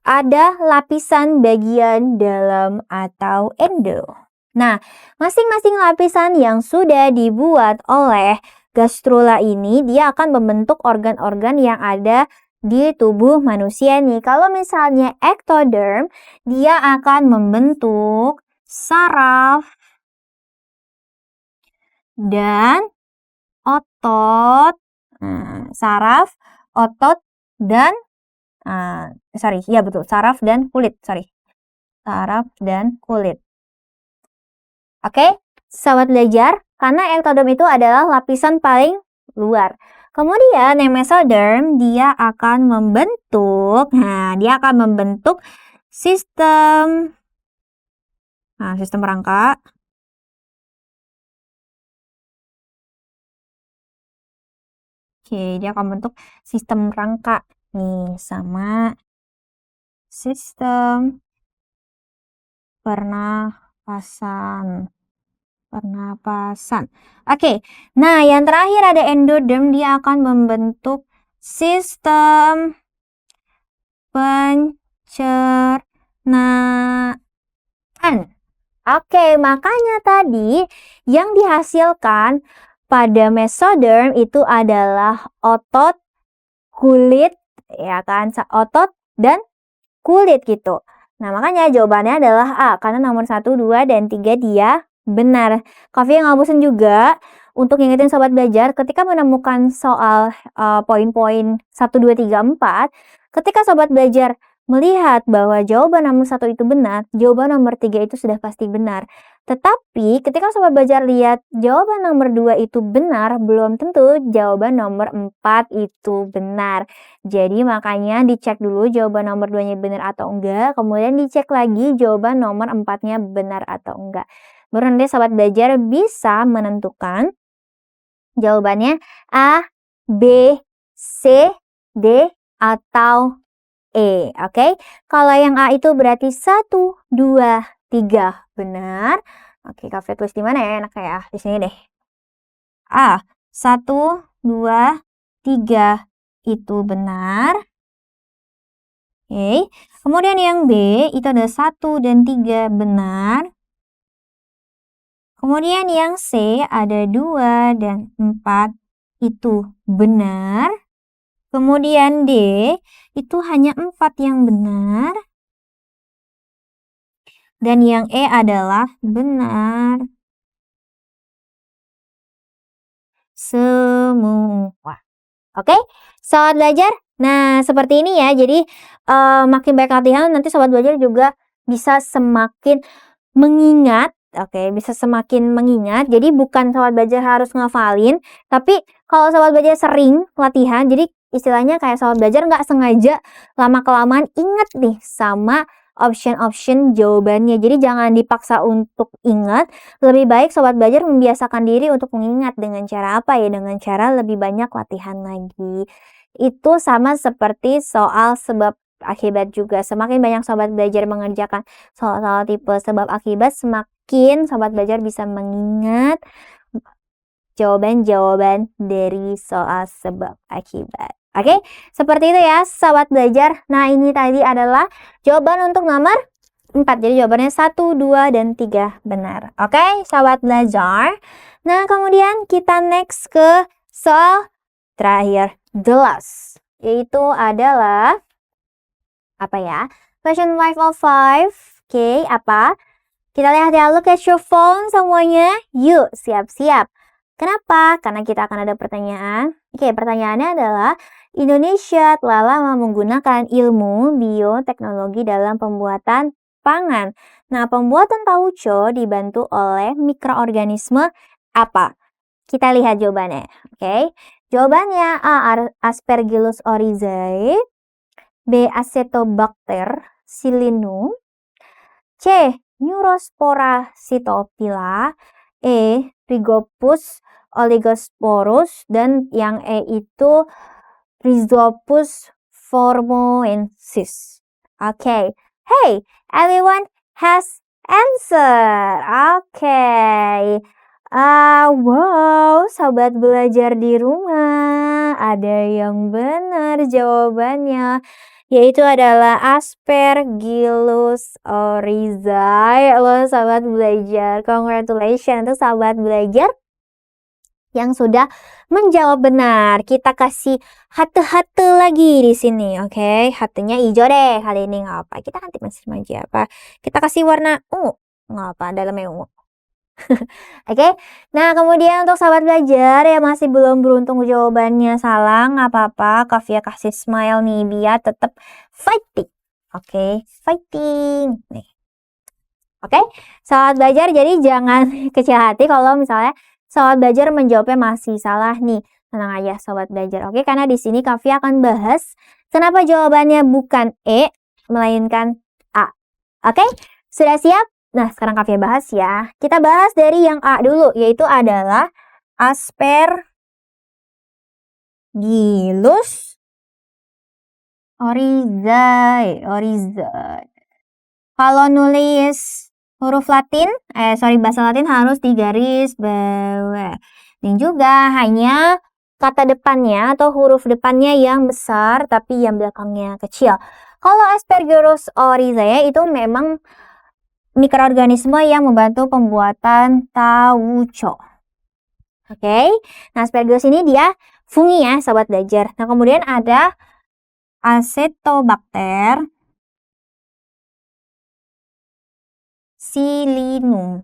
Ada lapisan bagian dalam atau endo. Nah, masing-masing lapisan yang sudah dibuat oleh gastrula ini dia akan membentuk organ-organ yang ada di tubuh manusia nih. Kalau misalnya ectoderm, dia akan membentuk saraf dan otot. Saraf, otot dan saraf dan kulit. Saraf dan kulit. Oke, sahabat belajar, karena ectoderm itu adalah lapisan paling luar. Kemudian yang mesoderm dia akan membentuk sistem rangka. Oke, dia akan membentuk sistem rangka nih sama sistem pernapasan. Oke, nah yang terakhir ada endoderm, dia akan membentuk sistem pencernaan. Oke, makanya tadi yang dihasilkan pada mesoderm itu adalah otot, kulit, ya kan? Otot dan kulit gitu. Nah, makanya jawabannya adalah A, karena nomor 1, 2, dan 3 dia benar. Kavia nggak bosan juga untuk ngingetin sobat belajar ketika menemukan soal poin-poin 1, 2, 3, 4, ketika sobat belajar melihat bahwa jawaban nomor 1 itu benar, jawaban nomor 3 itu sudah pasti benar. Tetapi ketika sobat belajar lihat jawaban nomor 2 itu benar, belum tentu jawaban nomor 4 itu benar. Jadi makanya dicek dulu jawaban nomor 2-nya benar atau enggak, kemudian dicek lagi jawaban nomor 4-nya benar atau enggak. Baru nanti sobat belajar bisa menentukan jawabannya A, B, C, D, atau E. Oke, kalau yang A itu berarti 1, 2, 3 benar. Oke, Kavia tulis di mana ya? Enak ya, di sini deh. A, 1, 2, 3 itu benar. Oke, kemudian yang B itu ada 1 dan 3 benar. Kemudian yang C ada 2 dan 4 itu benar. Kemudian D itu hanya 4 yang benar. Dan yang E adalah benar. semua. Oke, Sobat Belajar? Nah, seperti ini ya. Jadi, makin banyak latihan nanti Sobat Belajar juga bisa semakin mengingat, oke, bisa semakin mengingat. Jadi bukan Sobat Belajar harus ngafalin, tapi kalau Sobat Belajar sering latihan, jadi istilahnya kayak Sobat Belajar nggak sengaja lama-kelamaan ingat nih sama option-option jawabannya. Jadi jangan dipaksa untuk ingat, lebih baik Sobat Belajar membiasakan diri untuk mengingat dengan cara apa ya? Dengan cara lebih banyak latihan lagi. Itu sama seperti soal sebab akibat juga. Semakin banyak Sobat Belajar mengerjakan soal-soal tipe sebab akibat, semakin Sobat Belajar bisa mengingat jawaban-jawaban dari soal sebab akibat. Oke, seperti itu ya Sobat Belajar. Nah, ini tadi adalah jawaban untuk nomor 4. Jadi jawabannya 1, 2, dan 3 benar. Oke, Sobat Belajar. Nah, kemudian kita next ke soal terakhir, the last. Yaitu adalah apa ya? Question 5 of 5. Oke, apa? Kita lihat ya, look at your phone semuanya. Yuk, siap-siap. Kenapa? Karena kita akan ada pertanyaan. Oke, pertanyaannya adalah Indonesia telah lama menggunakan ilmu bioteknologi dalam pembuatan pangan. Nah, pembuatan tauco dibantu oleh mikroorganisme apa? Kita lihat jawabannya. Oke. Jawabannya A. Aspergillus oryzae, B. Acetobacter silynum, C. Neurospora cytophylla, E. Rhizopus oligosporus, dan yang E itu Rhizopus formoensis. Okay. Hey, everyone has answer. Okay. Wow, Sobat Belajar di rumah, ada yang benar jawabannya, yaitu adalah Aspergillus oryzae. Loh Sobat Belajar, congratulations untuk Sobat Belajar yang sudah menjawab benar. Kita kasih hati-hati lagi di sini, oke? Hatinya hijau deh kali ini, nggak apa. Kita ganti mesin remaja apa? Kita kasih warna ungu, nggak apa? Dalamnya ungu. Oke, nah kemudian untuk Sobat Belajar yang masih belum beruntung jawabannya salah, nggak apa-apa. Kavia kasih smile nih biar tetap fighting. Oke, fighting. Nih. Oke, Sobat Belajar jadi jangan kecil hati kalau misalnya Sobat Belajar menjawabnya masih salah nih. Tenang aja Sobat Belajar. Oke, karena di sini Kavia akan bahas kenapa jawabannya bukan E melainkan A. Oke, sudah siap? Nah, sekarang Kavia bahas ya. Kita bahas dari yang A dulu, yaitu adalah Aspergillus oryzae. Kalau nulis huruf Latin, bahasa Latin harus digaris bawah. Dan juga hanya kata depannya atau huruf depannya yang besar, tapi yang belakangnya kecil. Kalau Aspergillus oryzae itu memang mikroorganisme yang membantu pembuatan tauco. Oke, nah Aspergillus ini dia fungi ya Sobat Belajar. Nah kemudian ada Acetobacter silynum.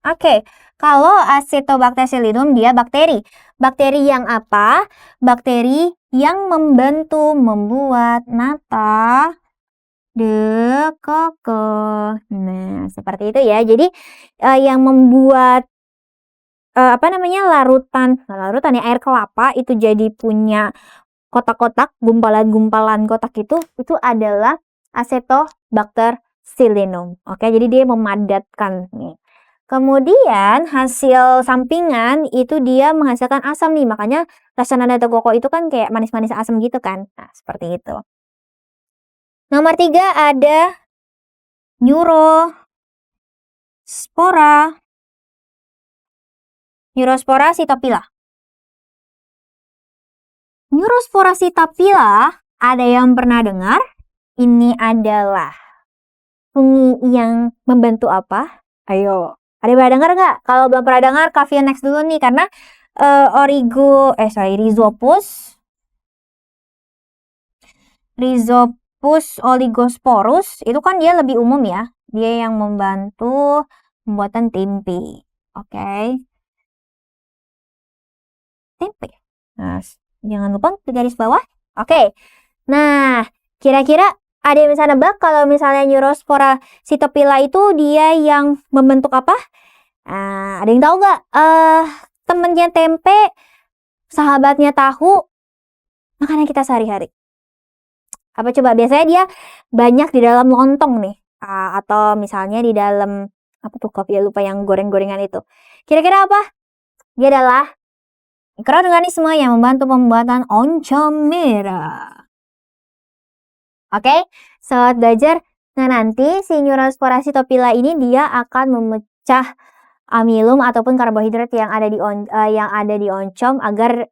Oke, kalau Acetobacter silynum dia bakteri. Bakteri yang apa? Bakteri yang membantu membuat nata de coco. Nah, seperti itu ya. Jadi yang membuat larutan ya air kelapa itu jadi punya kotak-kotak, gumpalan-gumpalan kotak itu adalah Acetobacter silynum. Oke, jadi dia memadatkan nih. Kemudian hasil sampingan itu dia menghasilkan asam nih, makanya rasa nada koko itu kan kayak manis-manis asam gitu kan. Nah, seperti itu. Nomor 3 ada Neurospora cytophylla. Neurospora cytophylla, ada yang pernah dengar? Ini adalah fungi yang membantu apa? Ayo. Ada yang pernah dengar nggak? Kalau belum pernah dengar, Kavia next dulu nih. Karena Rhizopus oligosporus itu kan dia lebih umum ya. Dia yang membantu pembuatan tempe. Oke. Tempe. Nah, jangan lupa di garis bawah. Oke. Nah, kira-kira ada yang bisa nebak kalau misalnya Neurospora Sitopila itu dia yang membentuk apa? Ada yang tahu nggak? Temennya tempe, sahabatnya tahu, makanan kita sehari-hari. Apa coba? Biasanya dia banyak di dalam lontong nih. Atau misalnya di dalam apa tuh, kopi lupa yang goreng-gorengan itu. Kira-kira apa? Dia adalah mikroorganisme yang membantu pembuatan oncom merah. Oke, sobat belajar. Nah, nanti si Neurospora Sitopila ini dia akan memecah amilum ataupun karbohidrat yang ada di oncom agar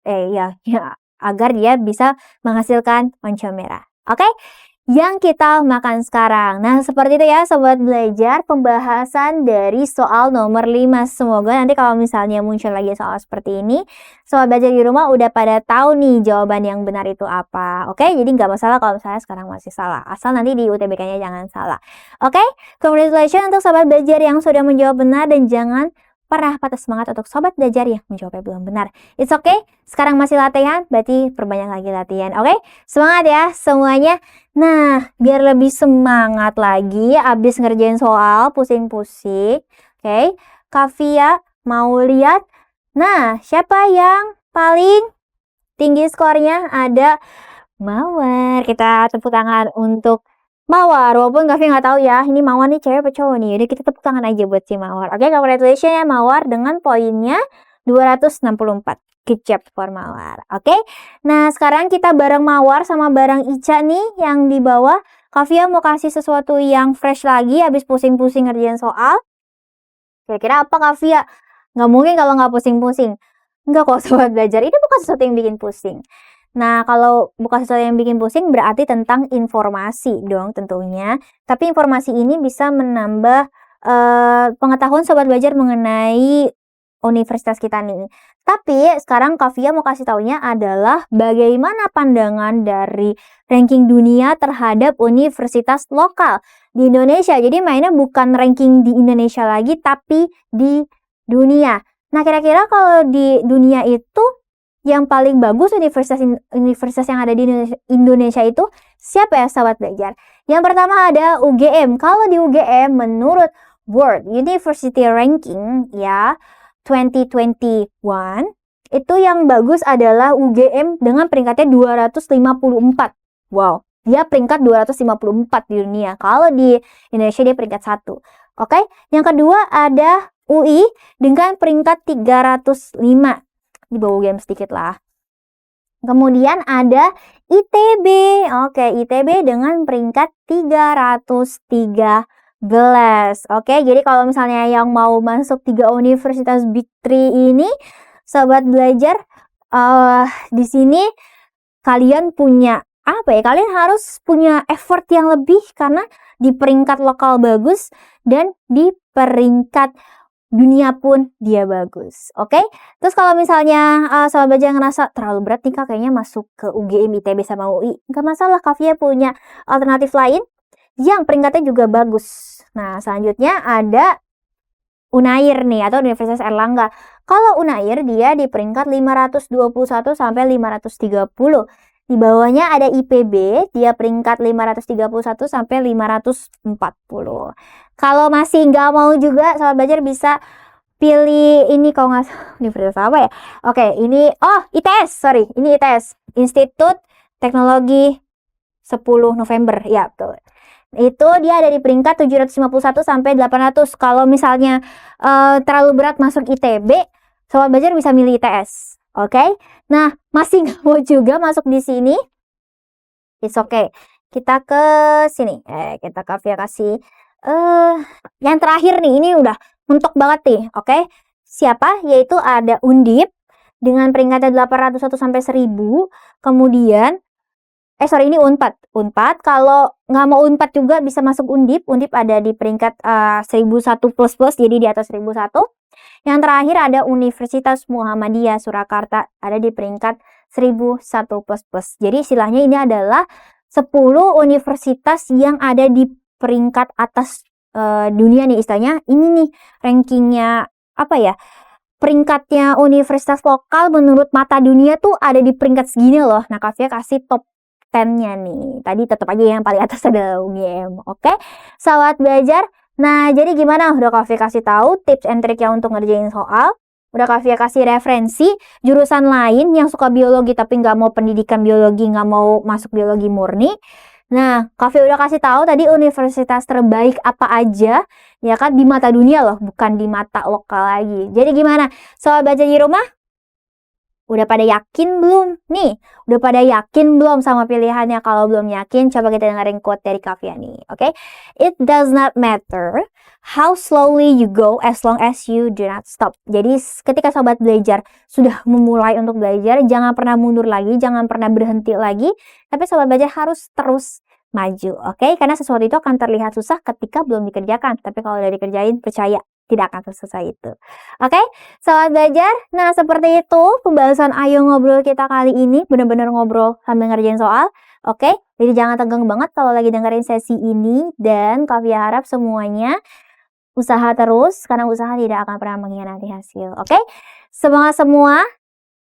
agar dia bisa menghasilkan oncom merah. Oke? Yang kita makan sekarang. Nah, seperti itu ya sobat belajar pembahasan dari soal nomor 5. Semoga nanti kalau misalnya muncul lagi soal seperti ini, sobat belajar di rumah udah pada tahu nih jawaban yang benar itu apa. Oke? Jadi nggak masalah kalau misalnya sekarang masih salah. Asal nanti di UTBK-nya jangan salah. Oke? Congratulations untuk sobat belajar yang sudah menjawab benar dan jangan pernah patah semangat untuk sobat belajar yang menjawabnya belum benar. It's okay, sekarang masih latihan, berarti perbanyak lagi latihan. Oke? Semangat ya semuanya. Nah, biar lebih semangat lagi abis ngerjain soal pusing-pusing. Oke, Kavia mau lihat. Nah, siapa yang paling tinggi skornya? Ada Mawar. Kita tepuk tangan untuk Mawar. Walaupun Kavia nggak tahu ya, ini Mawar nih cewek apa cowok nih. Jadi kita tepuk tangan aja buat si Mawar. Oke, congratulations ya Mawar dengan poinnya 264. Good job for Mawar. Oke. Nah, sekarang kita bareng Mawar sama bareng Ica nih yang di bawah. Kavia mau kasih sesuatu yang fresh lagi habis pusing-pusing ngerjain soal. Kira-kira apa Kavia? Nggak mungkin kalau nggak pusing-pusing. Nggak kok sobat belajar. Ini bukan sesuatu yang bikin pusing. Nah, kalau bukan sesuatu yang bikin pusing berarti tentang informasi dong tentunya. Tapi informasi ini bisa menambah pengetahuan sobat belajar mengenai universitas kita nih. Tapi sekarang Kavia mau kasih taunya adalah bagaimana pandangan dari ranking dunia terhadap universitas lokal di Indonesia. Jadi mainnya bukan ranking di Indonesia lagi tapi di dunia. Nah, kira-kira kalau di dunia itu yang paling bagus universitas yang ada di Indonesia itu siapa ya sahabat belajar? Yang pertama ada UGM. Kalau di UGM menurut World University Ranking ya 2021 itu yang bagus adalah UGM dengan peringkatnya 254. Wow, dia peringkat 254 di dunia. Kalau di Indonesia dia peringkat 1. Oke, yang kedua ada UI dengan peringkat 305. Di bawah UGM sedikit lah. Kemudian ada ITB. Oke, ITB dengan peringkat 313. Oke, jadi kalau misalnya yang mau masuk 3 universitas Big 3 ini, sobat belajar, di sini kalian punya apa ya? Kalian harus punya effort yang lebih karena di peringkat lokal bagus dan di peringkat dunia pun dia bagus. Oke? Terus kalau misalnya sobat belajar ngerasa terlalu berat nih Kak, kayaknya masuk ke UGM, ITB sama UI. Enggak masalah, Kavia punya alternatif lain yang peringkatnya juga bagus. Nah, selanjutnya ada Unair nih atau Universitas Erlangga. Kalau Unair dia di peringkat 521 sampai 530. Di bawahnya ada IPB, dia peringkat 531 sampai 540. Kalau masih nggak mau juga, sobat belajar bisa pilih ini kalau nggak universitas apa ya? Oke, ini ITS, sorry, ini ITS, Institut Teknologi 10 November, ya betul. Itu dia ada di peringkat 751 sampai 800. Kalau misalnya terlalu berat masuk ITB, sobat belajar bisa milih ITS. Oke? Nah, masih nggak mau juga masuk di sini? It's okay. Kita ke sini. Kita Kavia kasih yang terakhir nih, ini udah mentok banget nih. Oke? Siapa? Yaitu ada Undip dengan peringkatnya 801 sampai 1000. Kemudian ini Unpad. Unpad, kalau nggak mau Unpad juga bisa masuk Undip. Undip ada di peringkat 1001 plus, jadi di atas 1001. Yang terakhir ada Universitas Muhammadiyah Surakarta, ada di peringkat 1001 plus. Jadi istilahnya ini adalah 10 universitas yang ada di peringkat atas dunia nih istilahnya, ini nih rankingnya apa ya, peringkatnya universitas lokal menurut mata dunia tuh ada di peringkat segini loh. Nah, Kavia kasih top 10-nya nih. Tadi tetap aja yang paling atas adalah UGM. Oke, sahabat belajar. Nah, jadi gimana? Udah Kavia kasih tahu tips and triknya untuk ngerjain soal. Udah Kavia kasih referensi jurusan lain yang suka biologi tapi nggak mau pendidikan biologi, nggak mau masuk biologi murni. Nah, Kavia udah kasih tahu tadi universitas terbaik apa aja, ya kan, di mata dunia loh, bukan di mata lokal lagi. Jadi gimana? Soal baca di rumah? Udah pada yakin belum? Nih, udah pada yakin belum sama pilihannya? Kalau belum yakin, coba kita dengerin quote dari Kavia nih, oke? It does not matter how slowly you go as long as you do not stop. Jadi ketika sobat belajar sudah memulai untuk belajar, jangan pernah mundur lagi, jangan pernah berhenti lagi, tapi sobat belajar harus terus maju, oke? Karena sesuatu itu akan terlihat susah ketika belum dikerjakan, tapi kalau udah dikerjain, percaya tidak akan sesusah itu. Oke, sobat belajar. Nah, seperti itu pembahasan Ayo Ngobrol kita kali ini, benar-benar ngobrol sambil ngerjain soal. Oke, jadi jangan tegang banget kalau lagi dengerin sesi ini, dan Kavia harap semuanya usaha terus, karena usaha tidak akan pernah mengkhianati hasil. Oke, semangat semua,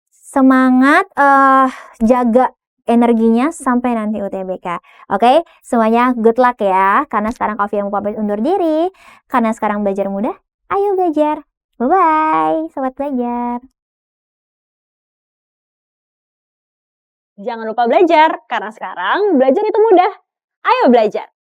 semangat jaga energinya sampai nanti UTBK. Oke, semuanya good luck ya. Karena sekarang Kavia mau pamit undur diri. Karena sekarang belajar mudah, ayo belajar. Bye-bye, sobat belajar. Jangan lupa belajar, karena sekarang belajar itu mudah. Ayo belajar!